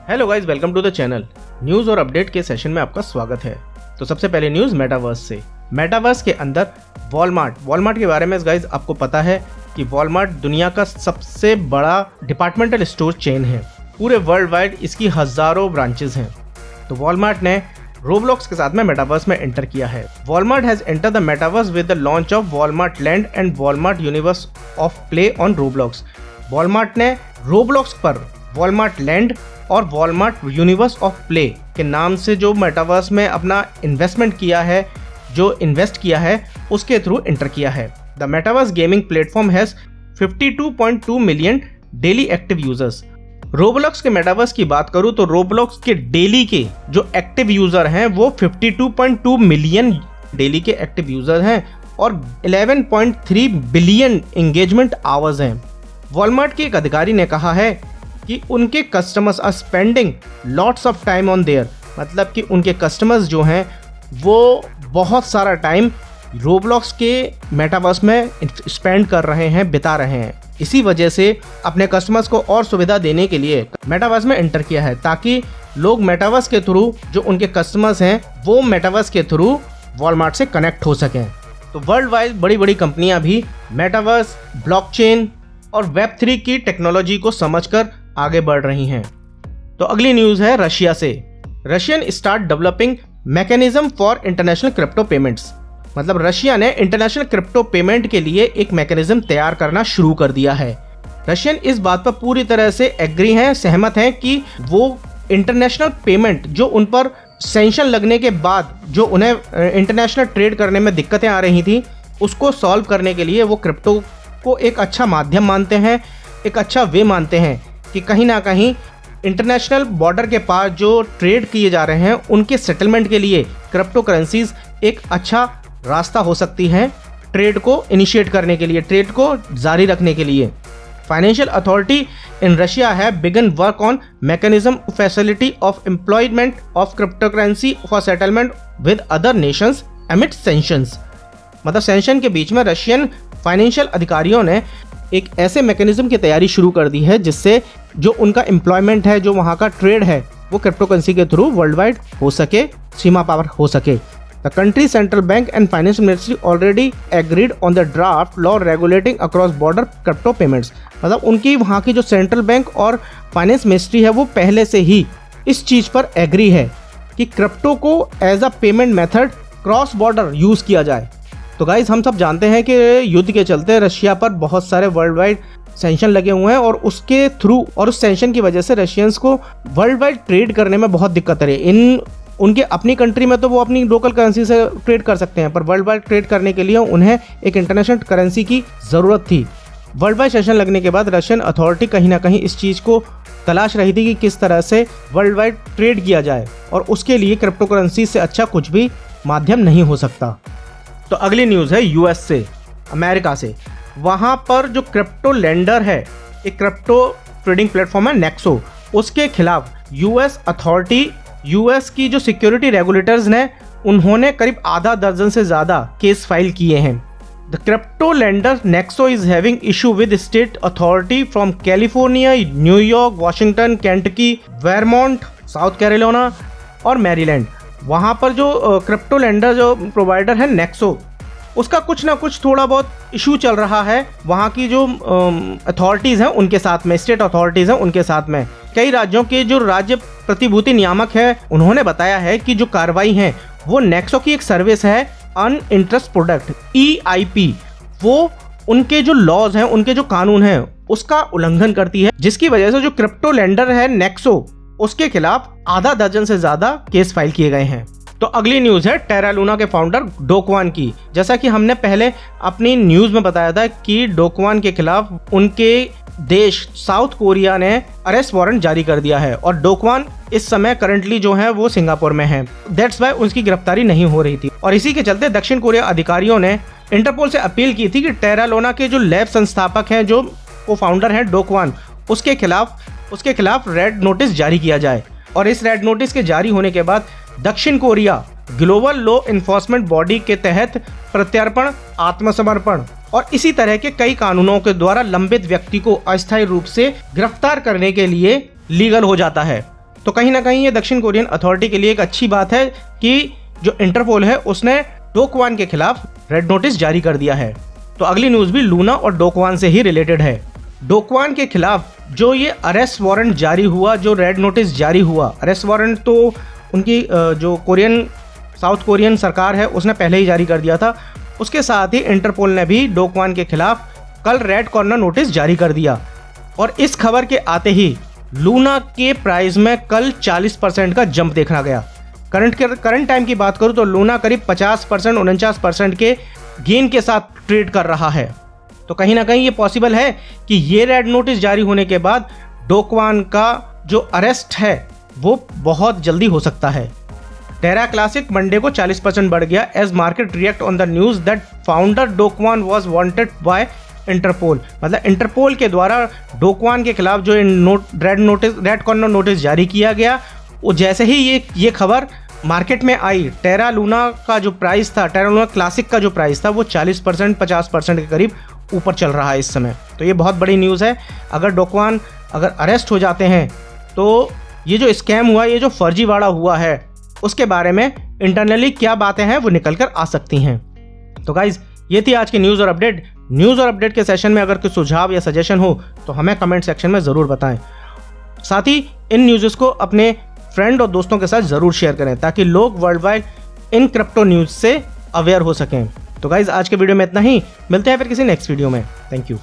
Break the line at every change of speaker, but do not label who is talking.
Hello guys, welcome to the channel. News और update के session में आपका स्वागत है। तो सबसे पहले न्यूज़ मेटावर्स से। मेटावर्स के अंदर वॉलमार्ट के बारे में गाइस आपको पता है कि वॉलमार्ट दुनिया का सबसे बड़ा डिपार्टमेंटल स्टोर चेन है। पूरे वर्ल्ड वाइड इसकी हज़ारों ब्रांचेस हैं। तो वॉलमार्ट ने रोब्लॉक्स के साथ में मेटावर्स में एंटर किया है। Walmart has enter the metaverse with the launch of Walmart land and Walmart universe of play on Roblox. Walmart ने रोब्लॉक्स पर वॉलमार्ट लैंड और वॉलमार्ट यूनिवर्स ऑफ प्ले के नाम से जो मेटावर्स में अपना इन्वेस्ट किया है उसके थ्रू एंटर किया है। The metaverse gaming platform has 52.2 million daily active users. Roblox के मेटावर्स की बात करूं तो रोब्लॉक्स के डेली के जो एक्टिव यूजर हैं वो 52.2 मिलियन डेली के एक्टिव यूजर हैं और 11.3 बिलियन एंगेजमेंट आवर्स हैं। वॉलमार्ट के एक अधिकारी ने कहा है कि उनके customers are spending lots of time on there, मतलब कि उनके कस्टमर्स जो हैं वो बहुत सारा टाइम रोब्लॉक्स के मेटावर्स में स्पेंड कर रहे हैं, बिता रहे हैं। इसी वजह से अपने कस्टमर्स को और सुविधा देने के लिए मेटावर्स में एंटर किया है ताकि लोग मेटावर्स के थ्रू जो उनके कस्टमर्स हैं वो मेटावर्स के थ्रू वॉलमार्ट से कनेक्ट हो सकें। तो वर्ल्ड वाइड बड़ी बड़ी कंपनियां भी मेटावर्स, ब्लॉकचेन और वेब3 की टेक्नोलॉजी को समझकर आगे बढ़ रही हैं। तो अगली न्यूज़ है रशिया से। Russian start developing mechanism for international crypto payments, मतलब रशिया ने इंटरनेशनल क्रिप्टो पेमेंट के लिए एक मैकेनिज्म तैयार करना शुरू कर दिया है। रशियन इस बात पर पूरी तरह से एग्री हैं, सहमत हैं कि वो इंटरनेशनल पेमेंट जो उन पर सैंक्शन लगने के बाद जो उन्हें इंटरनेशनल ट्रेड करने में दिक्कतें आ रही थी उसको सॉल्व करने के लिए वो क्रिप्टो को एक अच्छा माध्यम मानते हैं, एक अच्छा वे मानते हैं कि कहीं ना कहीं इंटरनेशनल बॉर्डर के पास जो ट्रेड किए जा रहे हैं उनके सेटलमेंट के लिए क्रिप्टो करेंसीज एक अच्छा रास्ता हो सकती है ट्रेड को इनिशिएट करने के लिए, ट्रेड को जारी रखने के लिए। फाइनेंशियल अथॉरिटी इन रशिया है begun work on mechanism facility of employment of crypto currency for settlement with other nations amid sanctions, मतलब सैंक्शन के बीच में रशियन फाइनेंशियल अधिकारियों ने एक ऐसे मैकेनिज्म की तैयारी शुरू कर दी है जिससे जो उनका एम्प्लॉयमेंट है, जो वहाँ का ट्रेड है वो क्रिप्टो करेंसी के थ्रू वर्ल्ड वाइड हो सके, सीमा पार हो सके। The country central bank and finance ministry already agreed on the draft law regulating across border crypto payments, मतलब उनकी वहाँ की जो सेंट्रल बैंक और फाइनेंस मिनिस्ट्री है वो पहले से ही इस चीज़ पर एग्री है कि क्रिप्टो को as a payment method cross border use किया जाए। तो गाइस हम सब जानते हैं कि युद्ध के चलते रशिया पर बहुत सारे वर्ल्ड वाइड सैंक्शन लगे हुए हैं और उसके थ्रू और उस सैंक्शन की वजह से रशियंस को वर्ल्ड वाइड ट्रेड करने में बहुत दिक्कत आ रही है। उनके अपनी कंट्री में तो वो अपनी लोकल करेंसी से ट्रेड कर सकते हैं, पर वर्ल्ड वाइड ट्रेड करने के लिए उन्हें एक इंटरनेशनल करेंसी की ज़रूरत थी। वर्ल्ड वाइड सैंक्शन लगने के बाद रशियन अथॉरिटी कहीं ना कहीं इस चीज़ को तलाश रही थी कि किस तरह से वर्ल्ड वाइड ट्रेड किया जाए और उसके लिए क्रिप्टो करेंसी से अच्छा कुछ भी माध्यम नहीं हो सकता। तो अगली न्यूज़ है यूएस से, अमेरिका से। वहाँ पर जो क्रिप्टो लेंडर है, एक क्रिप्टो ट्रेडिंग प्लेटफॉर्म है नेक्सो, उसके खिलाफ यूएस की जो सिक्योरिटी रेगुलेटर्स ने उन्होंने करीब आधा दर्जन से ज़्यादा केस फाइल किए हैं। The crypto lender Nexo is having issue with state authority from California, New York, Washington, Kentucky, Vermont, South Carolina और मैरीलैंड। वहाँ पर जो क्रिप्टो लेंडर जो प्रोवाइडर है नेक्सो, उसका कुछ ना कुछ थोड़ा बहुत इशू चल रहा है वहाँ की जो अथॉरिटीज़ हैं उनके साथ में, स्टेट अथॉरिटीज़ हैं उनके साथ में। कई राज्यों के जो राज्य प्रतिभूति नियामक है उन्होंने बताया है कि जो कार्रवाई है वो नेक्सो की एक सर्विस है अन इंटरेस्ट प्रोडक्ट EIP, वो उनके जो लॉज हैं, उनके जो कानून हैं उसका उल्लंघन करती है, जिसकी वजह से जो क्रिप्टो लेंडर है नेक्सो उसके खिलाफ आधा दर्जन से ज्यादा केस फाइल किए गए हैं। तो अगली न्यूज़ है टेरा लूना के फाउंडर डो क्वान की। जैसा कि हमने पहले अपनी न्यूज़ में बताया था कि डो क्वान के खिलाफ उनके देश साउथ कोरिया ने अरेस्ट वारंट जारी कर दिया है और डो क्वान इस समय करंटली जो है वो सिंगापुर में है। दैट्स वाई उसकी गिरफ्तारी नहीं हो रही थी और इसी के चलते दक्षिण कोरिया अधिकारियों ने इंटरपोल से अपील की थी कि टेरा लूना के जो लैब संस्थापक हैं, जो को फाउंडर हैं डो क्वान, उसके खिलाफ रेड नोटिस जारी किया जाए। और इस रेड नोटिस के जारी होने के बाद दक्षिण Korea global law enforcement body के तहत प्रत्यर्पण, आत्मसमर्पण और इसी तरह के कई कानूनों के द्वारा लंबित व्यक्ति को अस्थायी रूप से गिरफ्तार करने के लिए लीगल हो जाता है। तो कहीं ना कहीं ये दक्षिण कोरियन अथॉरिटी के लिए एक अच्छी बात है कि जो इंटरपोल है उसने डो क्वान के खिलाफ रेड नोटिस जारी कर दिया है। तो अगली न्यूज़ भी लूना और डो क्वान से ही रिलेटेड है। डो क्वान के खिलाफ जो ये अरेस्ट वारंट जारी हुआ, जो रेड नोटिस जारी हुआ, अरेस्ट वारंट तो उनकी जो साउथ कोरियन सरकार है उसने पहले ही जारी कर दिया था। उसके साथ ही इंटरपोल ने भी डो क्वान के खिलाफ कल रेड कॉर्नर नोटिस जारी कर दिया। और इस खबर के आते ही लूना के प्राइस में कल 40% का जंप देखा गया। करंट टाइम की बात करूं तो लूना करीब 50% 49% के गेन के साथ ट्रेड कर रहा है। तो कहीं ना कहीं ये पॉसिबल है कि ये रेड नोटिस जारी होने के बाद डो क्वान का जो अरेस्ट है वो बहुत जल्दी हो सकता है। टेरा क्लासिक मंडे को 40% बढ़ गया as market react on the news that founder Do Kwon was wanted by Interpol. मतलब इंटरपोल के द्वारा डो क्वान के खिलाफ जो रेड कॉर्नर नोटिस जारी किया गया, वो जैसे ही ये खबर मार्केट में आई, टेरा लूना का जो प्राइस था, टेरा लूना क्लासिक का जो प्राइस था वो 40% 50% के करीब ऊपर चल रहा है इस समय। तो ये बहुत बड़ी न्यूज़ है। अगर डो क्वान अगर अरेस्ट हो जाते हैं तो ये जो स्कैम हुआ, ये जो फर्जीवाड़ा हुआ है, उसके बारे में इंटरनली क्या बातें हैं वो निकल कर आ सकती हैं। तो गाइज ये थी आज की न्यूज़ और अपडेट। न्यूज़ और अपडेट के सेशन में अगर कोई सुझाव या सजेशन हो तो हमें कमेंट सेक्शन में ज़रूर बताएं। साथ ही इन न्यूज़ को अपने फ्रेंड और दोस्तों के साथ ज़रूर शेयर करें ताकि लोग world wide in crypto news से अवेयर हो सकें। तो गाइज आज के वीडियो में इतना ही, मिलते हैं फिर किसी नेक्स्ट वीडियो में। Thank you.